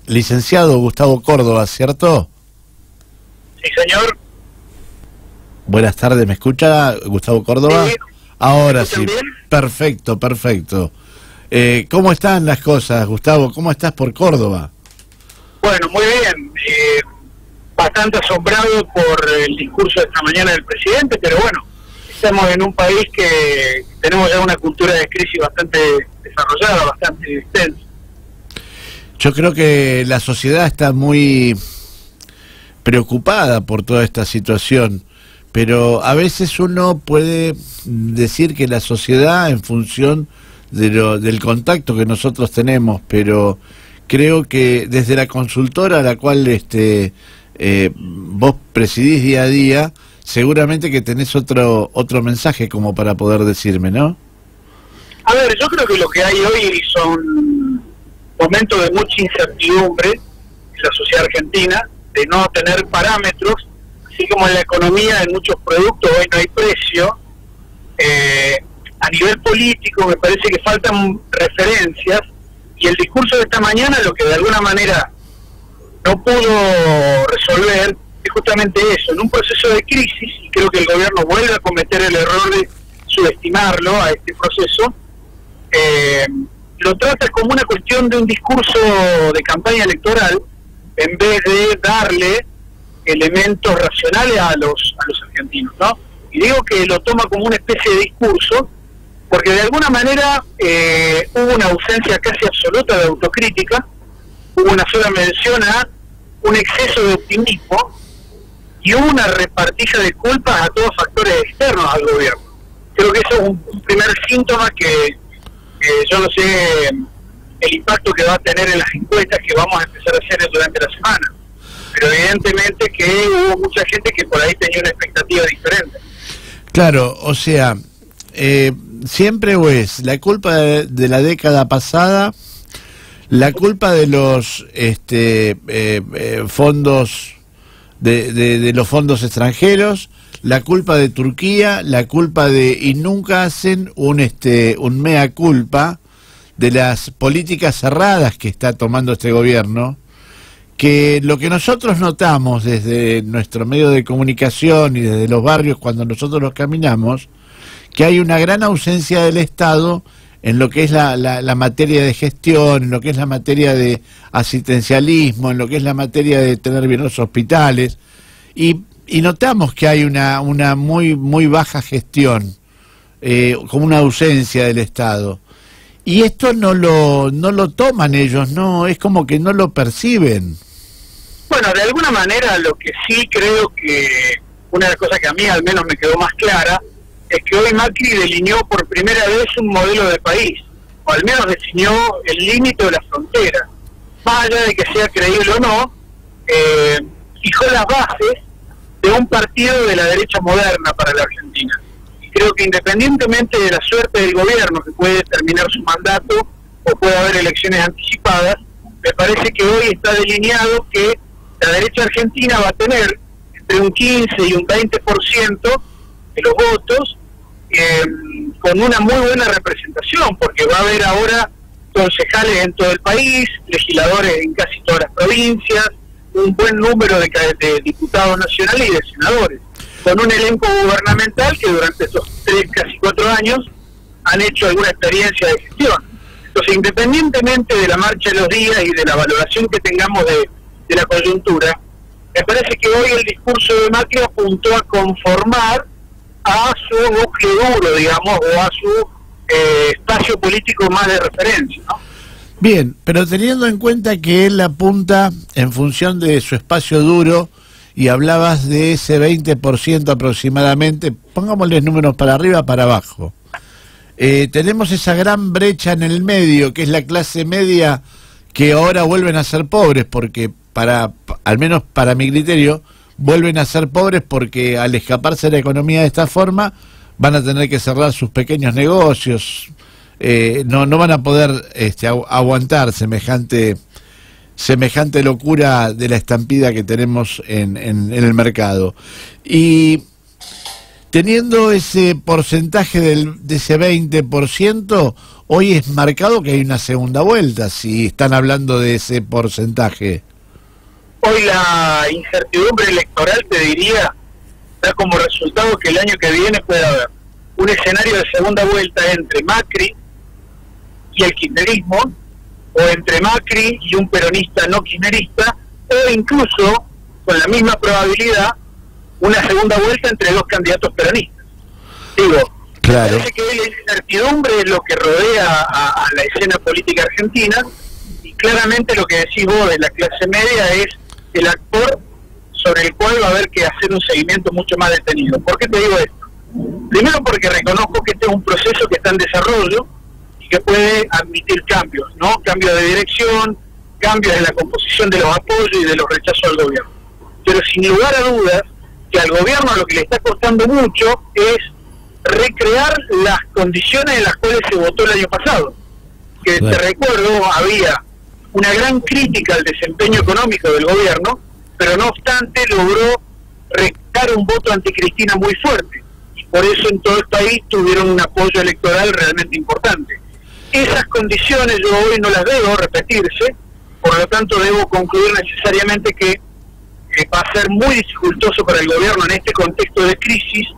Licenciado Gustavo Córdoba, ¿cierto? Sí, señor. Buenas tardes, ¿me escucha Gustavo Córdoba? Sí. Ahora sí, Bien. perfecto, perfecto. ¿Cómo están las cosas, Gustavo? ¿Cómo estás por Córdoba? Bueno, muy bien. Bastante asombrado por el discurso de esta mañana del presidente, pero bueno, estamos en un país que tenemos ya una cultura de crisis bastante desarrollada, bastante extensa. Yo creo que la sociedad está muy preocupada por toda esta situación, pero a veces uno puede decir que la sociedad en función del contacto que nosotros tenemos, pero creo que desde la consultora a la cual vos presidís día a día, seguramente que tenés otro mensaje como para poder decirme, ¿no? A ver, yo creo que lo que hay hoy son momentos de mucha incertidumbre en la sociedad argentina, de no tener parámetros, así como en la economía en muchos productos hoy no hay precio. A nivel político me parece que faltan referencias, y el discurso de esta mañana lo que de alguna manera no pudo resolver es justamente eso, en un proceso de crisis, y creo que el gobierno vuelve a cometer el error de subestimarlo a este proceso. Lo trata como una cuestión de un discurso de campaña electoral, en vez de darle elementos racionales a los argentinos, ¿no? Y digo que lo toma como una especie de discurso, porque de alguna manera hubo una ausencia casi absoluta de autocrítica, hubo una sola mención a un exceso de optimismo, y hubo una repartija de culpas a todos factores externos al gobierno. Creo que eso es un primer síntoma que yo no sé el impacto que va a tener en las encuestas que vamos a empezar a hacer durante la semana, pero evidentemente que hubo mucha gente que por ahí tenía una expectativa diferente. Claro, o sea, siempre o es la culpa de la década pasada, la culpa de los fondos de los fondos extranjeros, la culpa de Turquía, la culpa y nunca hacen un mea culpa de las políticas cerradas que está tomando este gobierno, que lo que nosotros notamos desde nuestro medio de comunicación y desde los barrios cuando nosotros los caminamos, que hay una gran ausencia del Estado en lo que es la materia de gestión, en lo que es la materia de asistencialismo, en lo que es la materia de tener bien los hospitales, y notamos que hay una muy baja gestión, como una ausencia del Estado. Y esto no lo toman ellos, no, es como que no lo perciben. Bueno, de alguna manera lo que sí creo que una de las cosas que a mí al menos me quedó más clara es que hoy Macri delineó por primera vez un modelo de país, o al menos definió el límite de la frontera. Más allá de que sea creíble o no, fijó las bases de un partido de la derecha moderna para la Argentina. Y creo que independientemente de la suerte del gobierno, que puede terminar su mandato o puede haber elecciones anticipadas, me parece que hoy está delineado que la derecha argentina va a tener entre un 15 y un 20% de los votos, con una muy buena representación, porque va a haber ahora concejales en todo el país, legisladores en casi todas las provincias, un buen número de diputados nacionales y de senadores, con un elenco gubernamental que durante estos casi 4 años han hecho alguna experiencia de gestión. Entonces, independientemente de la marcha de los días y de la valoración que tengamos de la coyuntura, me parece que hoy el discurso de Macri apuntó a conformar a su núcleo duro, digamos, o a su espacio político más de referencia, ¿no? Bien, pero teniendo en cuenta que él apunta en función de su espacio duro, y hablabas de ese 20% aproximadamente, pongámosles números para arriba, para abajo. Tenemos esa gran brecha en el medio, que es la clase media, que ahora vuelven a ser pobres, porque al menos para mi criterio, vuelven a ser pobres porque al escaparse de la economía de esta forma, van a tener que cerrar sus pequeños negocios, no van a poder aguantar semejante locura de la estampida que tenemos en el mercado. Y Teniendo ese porcentaje de ese 20%, hoy es marcado que hay una segunda vuelta, si están hablando de ese porcentaje. Hoy la incertidumbre electoral, te diría, da como resultado que el año que viene puede haber un escenario de segunda vuelta entre Macri y el kirchnerismo, o entre Macri y un peronista no kirchnerista, o incluso, con la misma probabilidad, una segunda vuelta entre dos candidatos peronistas. Digo, claro, parece que hoy la incertidumbre es lo que rodea a la escena política argentina, y claramente lo que decís vos de la clase media es el actor sobre el cual va a haber que hacer un seguimiento mucho más detenido. ¿Por qué te digo esto? Primero porque reconozco que este es un proceso que está en desarrollo y que puede admitir cambios, ¿no? Cambios de dirección, cambios en la composición de los apoyos y de los rechazos al gobierno. Pero sin lugar a dudas, que al gobierno lo que le está costando mucho es recrear las condiciones en las cuales se votó el año pasado. Que te recuerdo, había una gran crítica al desempeño económico del gobierno, pero no obstante logró recrear un voto anticristina muy fuerte. Y por eso en todo el país tuvieron un apoyo electoral realmente importante. Esas condiciones yo hoy no las debo repetirse, por lo tanto debo concluir necesariamente que va a ser muy dificultoso para el gobierno en este contexto de crisis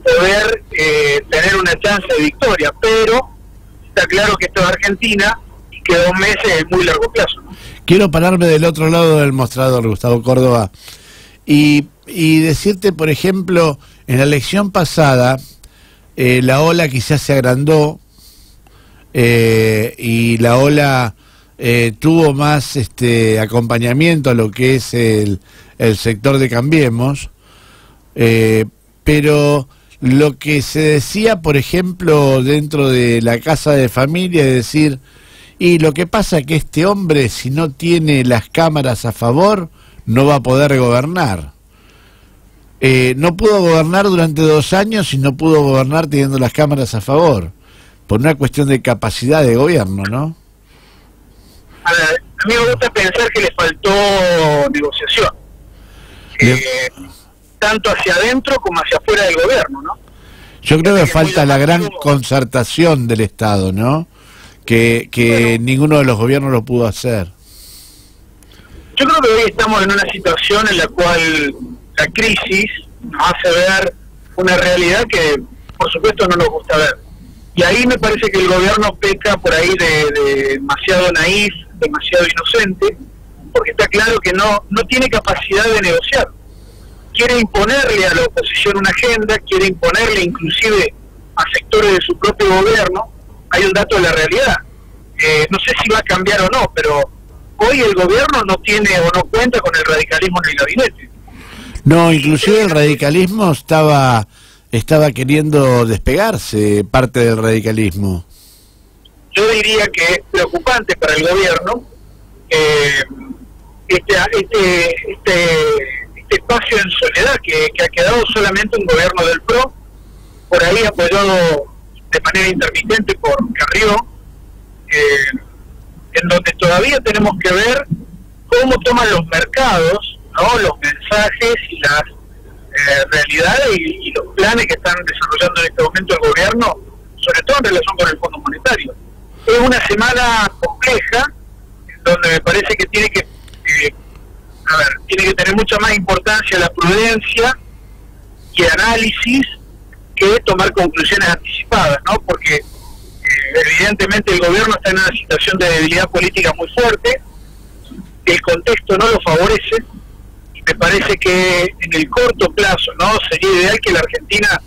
poder tener una chance de victoria, pero está claro que esto es Argentina y que 2 meses es muy largo plazo, ¿no? Quiero pararme del otro lado del mostrador, Gustavo Córdoba, y decirte, por ejemplo, en la elección pasada, la ola quizás se agrandó, y la ola tuvo más acompañamiento a lo que es el sector de Cambiemos, pero lo que se decía, por ejemplo, dentro de la casa de familia, es decir, y lo que pasa es que este hombre, si no tiene las cámaras a favor, no va a poder gobernar. No pudo gobernar durante 2 años y no pudo gobernar teniendo las cámaras a favor, por una cuestión de capacidad de gobierno, ¿no? A mí me gusta pensar que le faltó negociación, tanto hacia adentro como hacia afuera del gobierno, ¿no? Yo creo que falta la gran concertación del Estado, ¿no? Que bueno, ninguno de los gobiernos lo pudo hacer. Yo creo que hoy estamos en una situación en la cual la crisis nos hace ver una realidad que, por supuesto, no nos gusta ver. Y ahí me parece que el gobierno peca por ahí de demasiado naif, demasiado inocente, porque está claro que no tiene capacidad de negociar. Quiere imponerle a la oposición una agenda, quiere imponerle inclusive a sectores de su propio gobierno. Hay un dato de la realidad. No sé si va a cambiar o no, pero hoy el gobierno no tiene o no cuenta con el radicalismo en el gabinete. No, inclusive el radicalismo estaba queriendo despegarse, parte del radicalismo. Yo diría que es preocupante para el gobierno este espacio en soledad que ha quedado solamente un gobierno del PRO, por ahí apoyado de manera intermitente por Carrió, en donde todavía tenemos que ver cómo toman los mercados, ¿no?, los mensajes y las realidades y los planes que están desarrollando en este momento el gobierno, sobre todo en relación con el Fondo Monetario. Es una semana compleja, donde me parece que tiene que tener mucha más importancia la prudencia y análisis que tomar conclusiones anticipadas, ¿no? Porque evidentemente el gobierno está en una situación de debilidad política muy fuerte, el contexto no lo favorece, y me parece que en el corto plazo, ¿no?, sería ideal que la Argentina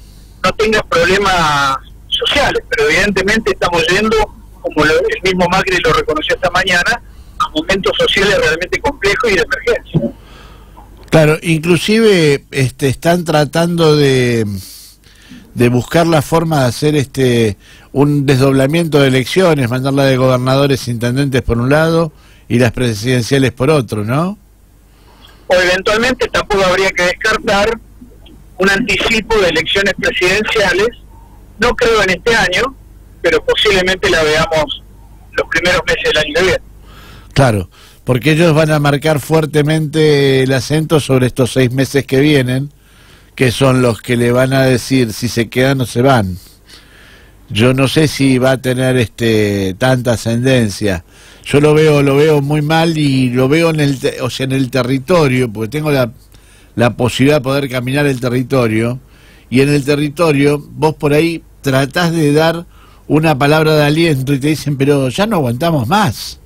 no tenga problemas sociales, pero evidentemente estamos yendo, como el mismo Macri lo reconoció esta mañana, a momentos sociales realmente complejos y de emergencia. Claro, inclusive están tratando de buscar la forma de hacer un desdoblamiento de elecciones, mandarla de gobernadores e intendentes por un lado y las presidenciales por otro, ¿no? O eventualmente tampoco habría que descartar un anticipo de elecciones presidenciales, no creo en este año, pero posiblemente la veamos los primeros meses del año que viene. Claro, porque ellos van a marcar fuertemente el acento sobre estos 6 meses que vienen, que son los que le van a decir si se quedan o se van. Yo no sé si va a tener tanta ascendencia. Yo lo veo muy mal, y lo veo en el territorio, porque tengo la posibilidad de poder caminar el territorio, y en el territorio vos por ahí tratás de dar una palabra de aliento y te dicen, pero ya no aguantamos más.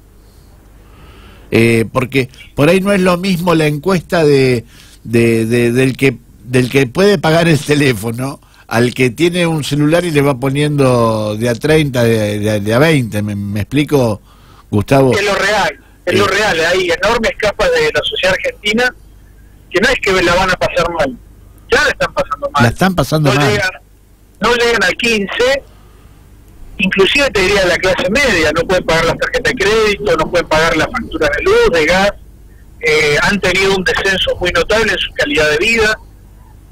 Porque por ahí no es lo mismo la encuesta del que puede pagar el teléfono al que tiene un celular y le va poniendo de a 30, de a 20. ¿Me explico, Gustavo? Es lo real. Hay enormes capas de la sociedad argentina que no es que la van a pasar mal, ya la están pasando mal. La están pasando mal. No llegan al 15, inclusive te diría la clase media, no pueden pagar las tarjetas de crédito, no pueden pagar las facturas de luz, de gas, han tenido un descenso muy notable en su calidad de vida,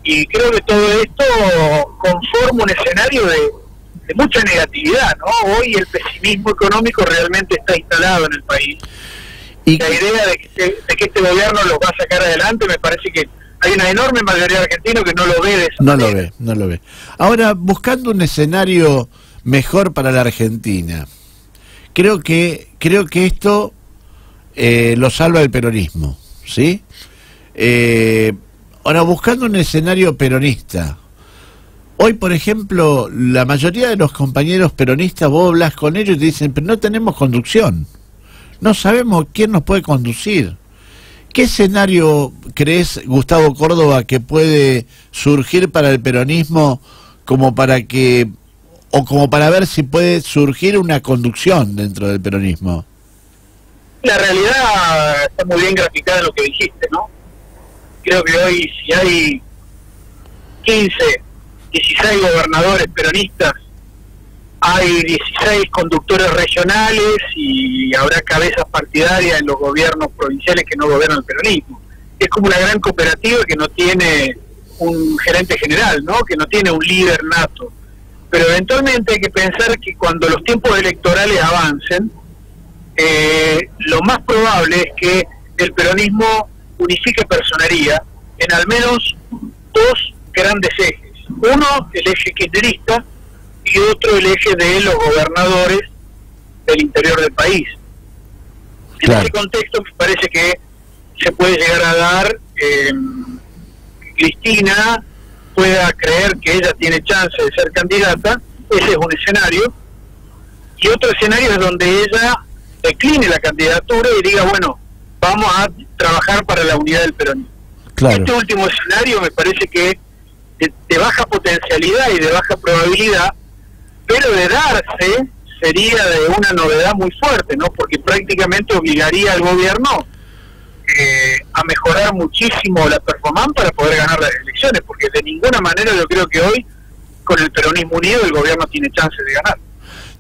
y creo que todo esto conforma un escenario de mucha negatividad, ¿no? Hoy el pesimismo económico realmente está instalado en el país. Y la idea de que este gobierno los va a sacar adelante, me parece que hay una enorme mayoría de argentinos que no lo ve de esa manera. No lo ve. Ahora, buscando un escenario mejor para la Argentina, creo que esto lo salva el peronismo, ¿sí? Ahora, buscando un escenario peronista, hoy, por ejemplo, la mayoría de los compañeros peronistas, vos hablas con ellos y te dicen, pero no tenemos conducción, no sabemos quién nos puede conducir. ¿Qué escenario crees, Gustavo Córdoba, que puede surgir para el peronismo como para ver si puede surgir una conducción dentro del peronismo? La realidad está muy bien graficada en lo que dijiste, ¿no? Creo que hoy, si hay 15, 16 gobernadores peronistas, hay 16 conductores regionales y habrá cabezas partidarias en los gobiernos provinciales que no gobiernan el peronismo. Es como una gran cooperativa que no tiene un gerente general, ¿no? Que no tiene un líder nato. Pero eventualmente hay que pensar que cuando los tiempos electorales avancen, lo más probable es que el peronismo unifique personería en al menos dos grandes ejes. Uno, el eje kirchnerista, y otro, el eje de los gobernadores del interior del país. En ese contexto me parece que se puede llegar a dar que Cristina pueda creer que ella tiene chance de ser candidata. Ese es un escenario. Y otro escenario es donde ella decline la candidatura y diga, bueno, vamos a trabajar para la unidad del peronismo. Claro. Este último escenario me parece que de baja potencialidad y de baja probabilidad, pero de darse sería de una novedad muy fuerte, ¿no? Porque prácticamente obligaría al gobierno a mejorar muchísimo la performance para poder ganar las elecciones, porque de ninguna manera yo creo que hoy con el peronismo unido el gobierno tiene chance de ganar.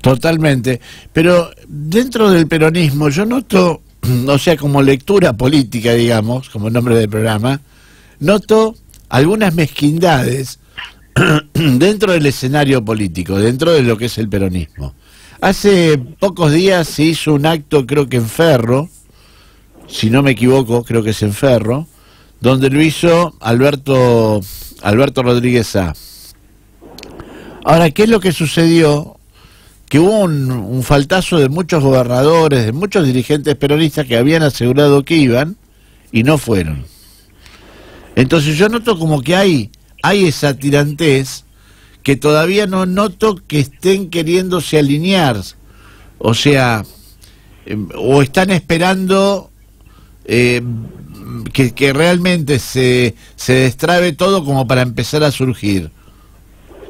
Totalmente, pero dentro del peronismo yo noto, o sea, como lectura política, digamos, como nombre del programa, noto algunas mezquindades dentro del escenario político, dentro de lo que es el peronismo. Hace pocos días se hizo un acto, creo que en Ferro, si no me equivoco, creo que es en Ferro, donde lo hizo Alberto Rodríguez Sá. Ahora, ¿qué es lo que sucedió? Que hubo un faltazo de muchos gobernadores, de muchos dirigentes peronistas que habían asegurado que iban y no fueron. Entonces yo noto como que hay esa tirantez que todavía no noto que estén queriéndose alinear, o sea, o están esperando que realmente se destrabe todo como para empezar a surgir.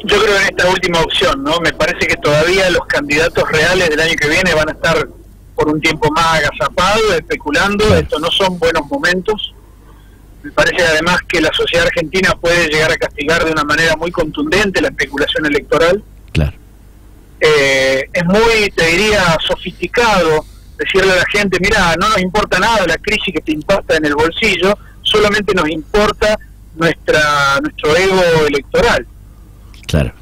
Yo creo en esta última opción, ¿no? Me parece que todavía los candidatos reales del año que viene van a estar por un tiempo más agazapados, especulando. Claro. Estos no son buenos momentos. Me parece además que la sociedad argentina puede llegar a castigar de una manera muy contundente la especulación electoral. Claro. Es muy, te diría, sofisticado decirle a la gente, mira, no nos importa nada la crisis que te impacta en el bolsillo, solamente nos importa nuestro ego electoral. Claro.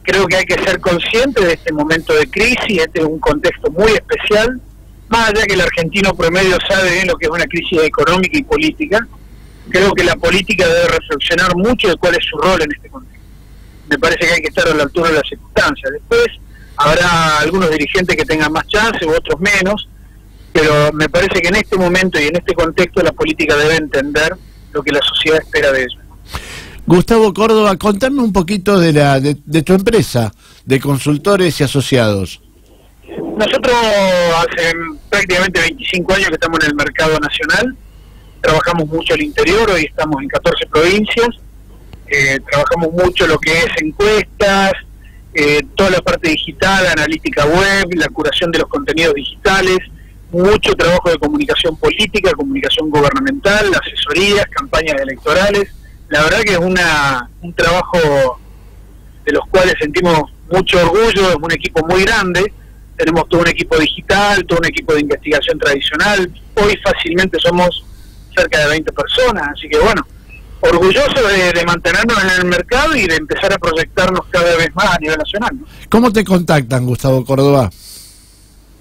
Creo que hay que ser consciente de este momento de crisis. Este es un contexto muy especial, más allá que el argentino promedio sabe bien lo que es una crisis económica y política. creo que la política debe reflexionar mucho de cuál es su rol en este contexto. Me parece que hay que estar a la altura de las circunstancias. Después habrá algunos dirigentes que tengan más chance u otros menos, pero me parece que en este momento y en este contexto la política debe entender lo que la sociedad espera de ellos. Gustavo Córdoba, contame un poquito de tu empresa, de consultores y asociados. Nosotros hace prácticamente 25 años que estamos en el mercado nacional, trabajamos mucho al interior, hoy estamos en 14 provincias, trabajamos mucho lo que es encuestas, toda la parte digital, analítica web, la curación de los contenidos digitales, mucho trabajo de comunicación política, comunicación gubernamental, asesorías, campañas electorales. La verdad que es un trabajo de los cuales sentimos mucho orgullo, es un equipo muy grande, tenemos todo un equipo digital, todo un equipo de investigación tradicional, hoy fácilmente somos cerca de 20 personas, así que bueno, orgulloso de mantenernos en el mercado y de empezar a proyectarnos cada vez más a nivel nacional, ¿no? ¿Cómo te contactan, Gustavo Córdoba?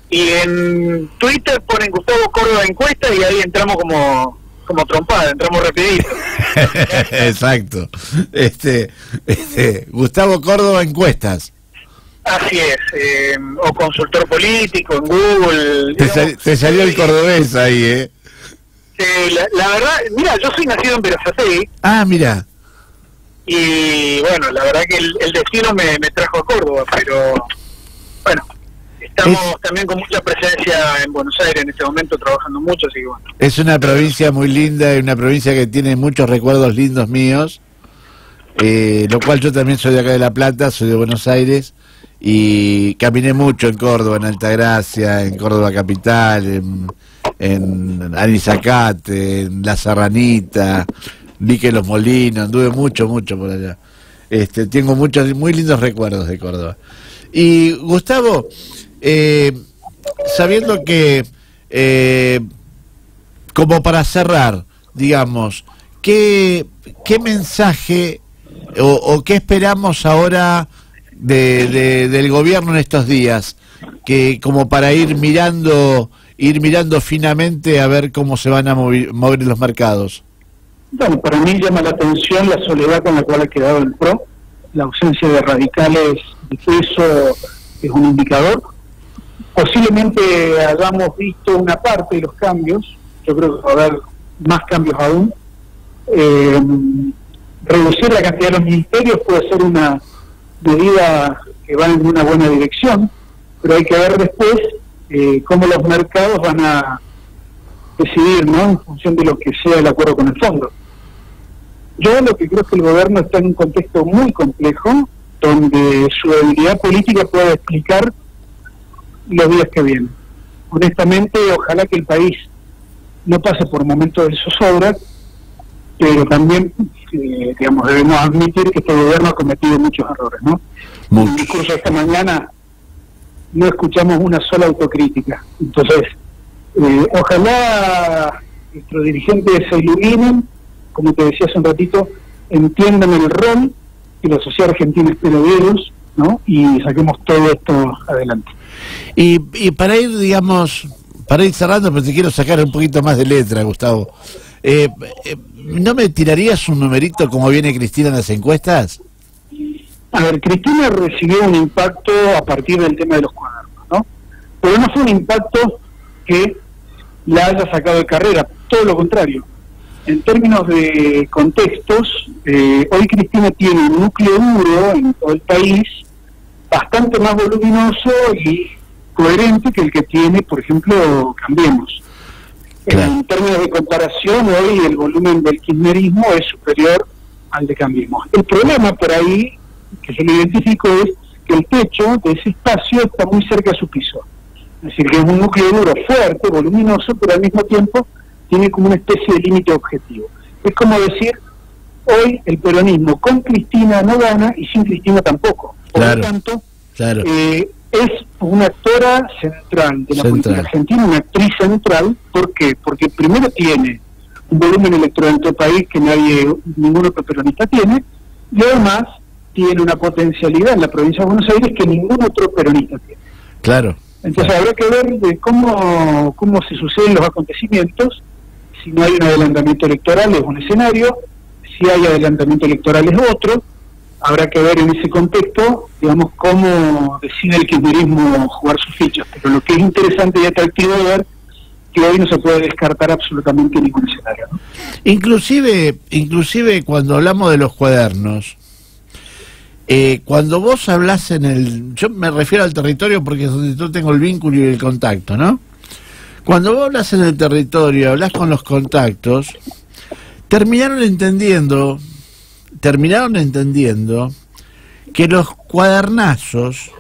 Y en Twitter ponen Gustavo Córdoba Encuesta y ahí entramos como trompada, entramos rapidito. Exacto. Gustavo Córdoba Encuestas. Así es, o consultor político en Google. Te salió el cordobés ahí, ¿eh? La verdad, mira, yo soy nacido en Berazategui. Ah, mira. Y bueno, la verdad que el destino me trajo a Córdoba, pero bueno, estamos también con mucha presencia en Buenos Aires en este momento, trabajando mucho, así que bueno. Es una provincia muy linda, y una provincia que tiene muchos recuerdos lindos míos, lo cual yo también soy de acá de La Plata, soy de Buenos Aires, y caminé mucho en Córdoba, en Altagracia, en Córdoba Capital, en Anizacate, en La Serranita, Vique Los Molinos, anduve mucho por allá. Tengo muchos, muy lindos recuerdos de Córdoba. Y Gustavo, sabiendo que, como para cerrar, digamos, ¿qué mensaje o qué esperamos ahora del gobierno en estos días, que como para ir mirando finamente a ver cómo se van a mover los mercados? Bueno, para mí llama la atención la soledad con la cual ha quedado el PRO, la ausencia de radicales de peso es un indicador. Posiblemente hayamos visto una parte de los cambios, yo creo que va a haber más cambios aún. Reducir la cantidad de los ministerios puede ser una medida que va en una buena dirección, pero hay que ver después cómo los mercados van a decidir, ¿no?, en función de lo que sea el acuerdo con el fondo. Yo lo que creo es que el gobierno está en un contexto muy complejo, donde su debilidad política puede explicar los días que vienen. Honestamente, ojalá que el país no pase por momentos de zozobra, pero también, digamos, debemos admitir que este gobierno ha cometido muchos errores, ¿no? En el discurso de esta mañana no escuchamos una sola autocrítica. Entonces, ojalá nuestros dirigentes se iluminen, como te decía hace un ratito, entiendan el rol que la sociedad argentina espera de ellos, ¿no?, y saquemos todo esto adelante. Y para ir, digamos, para ir cerrando, pero te quiero sacar un poquito más de letra, Gustavo. ¿No me tirarías un numerito como viene Cristina en las encuestas? A ver, Cristina recibió un impacto a partir del tema de los cuadernos, ¿no? Pero no fue un impacto que la haya sacado de carrera, todo lo contrario. En términos de contextos, hoy Cristina tiene un núcleo duro en todo el país bastante más voluminoso y coherente que el que tiene, por ejemplo, Cambiemos. Claro. En términos de comparación, hoy el volumen del kirchnerismo es superior al de Cambiemos. El problema por ahí, que yo lo identifico, es que el techo de ese espacio está muy cerca de su piso. Es decir, que es un núcleo duro, fuerte, voluminoso, pero al mismo tiempo tiene como una especie de límite objetivo. Es como decir, hoy el peronismo con Cristina no gana y sin Cristina tampoco. Por lo tanto, es una actora central de la política argentina, una actriz central. ¿Por qué? Porque primero tiene un volumen electoral en todo el país que ningún otro peronista tiene, y además tiene una potencialidad en la provincia de Buenos Aires que ningún otro peronista tiene. Claro. Entonces habrá que ver de cómo se suceden los acontecimientos, si no hay un adelantamiento electoral es un escenario, si hay adelantamiento electoral es otro. Habrá que ver en ese contexto, digamos, cómo decide el kirchnerismo jugar sus fichas. Pero lo que es interesante y atractivo es ver que hoy no se puede descartar absolutamente ningún escenario, ¿no? Inclusive cuando hablamos de los cuadernos, cuando vos hablás yo me refiero al territorio porque es donde yo tengo el vínculo y el contacto, ¿no? Cuando vos hablas en el territorio, hablas con los contactos, terminaron entendiendo que los cuadernazos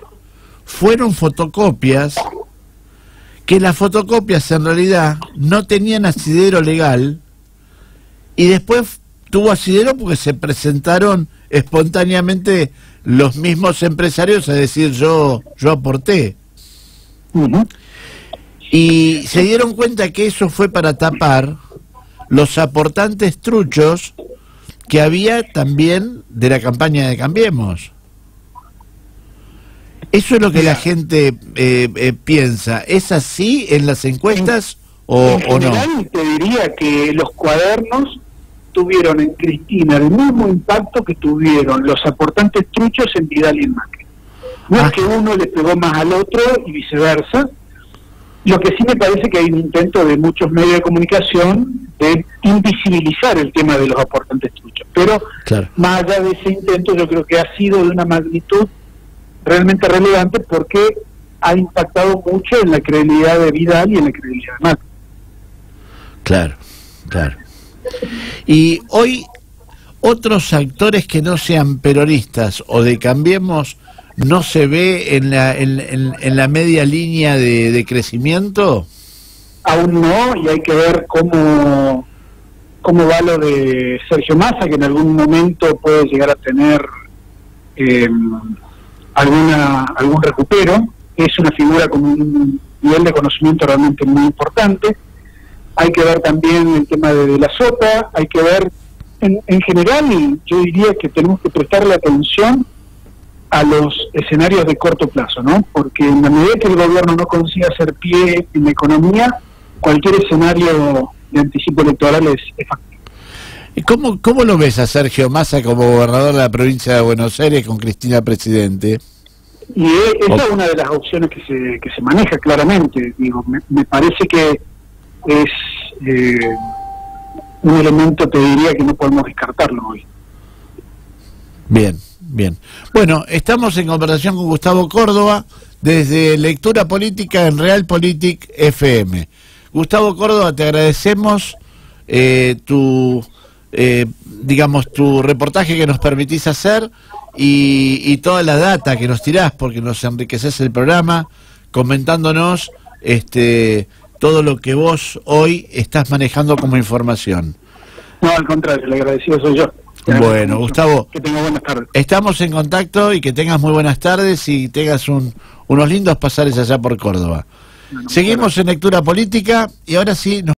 fueron fotocopias, que las fotocopias en realidad no tenían asidero legal, y después tuvo asidero porque se presentaron espontáneamente los mismos empresarios a decir yo aporté. Y se dieron cuenta que eso fue para tapar los aportantes truchos que había también de la campaña de Cambiemos. Eso es lo que la gente piensa. ¿Es así en las encuestas o no? Te diría que los cuadernos tuvieron en Cristina el mismo impacto que tuvieron los aportantes truchos en Vidal y en Macri. No es que uno le pegó más al otro y viceversa. Lo que sí me parece que hay un intento de muchos medios de comunicación de invisibilizar el tema de los aportantes truchos. Pero claro, más allá de ese intento, yo creo que ha sido de una magnitud realmente relevante porque ha impactado mucho en la credibilidad de Vidal y en la credibilidad de Macri. Claro. Y hoy, otros actores que no sean peronistas o de Cambiemos, ¿no se ve en la media línea de crecimiento? Aún no, y hay que ver cómo va lo de Sergio Massa, que en algún momento puede llegar a tener algún recupero. Es una figura con un nivel de conocimiento realmente muy importante. Hay que ver también el tema de la Sota, hay que ver en general, yo diría que tenemos que prestarle atención a los escenarios de corto plazo, ¿no? Porque en la medida que el gobierno no consiga hacer pie en la economía, cualquier escenario de anticipo electoral es factible. ¿Cómo lo ves a Sergio Massa como gobernador de la provincia de Buenos Aires con Cristina presidente? Y esa es una de las opciones que se maneja claramente. Digo, me parece que es un elemento, te diría, que no podemos descartarlo hoy. Bien. Bueno, estamos en conversación con Gustavo Córdoba desde Lectura Política en Realpolitik FM. Gustavo Córdoba, te agradecemos tu reportaje que nos permitís hacer y toda la data que nos tirás, porque nos enriqueces el programa comentándonos todo lo que vos hoy estás manejando como información. No, al contrario, el agradecido soy yo. Bueno, Gustavo, que tengas buenas tardes. Estamos en contacto y que tengas muy buenas tardes y tengas unos lindos pasares allá por Córdoba. Bueno, seguimos en Lectura Política y ahora sí nos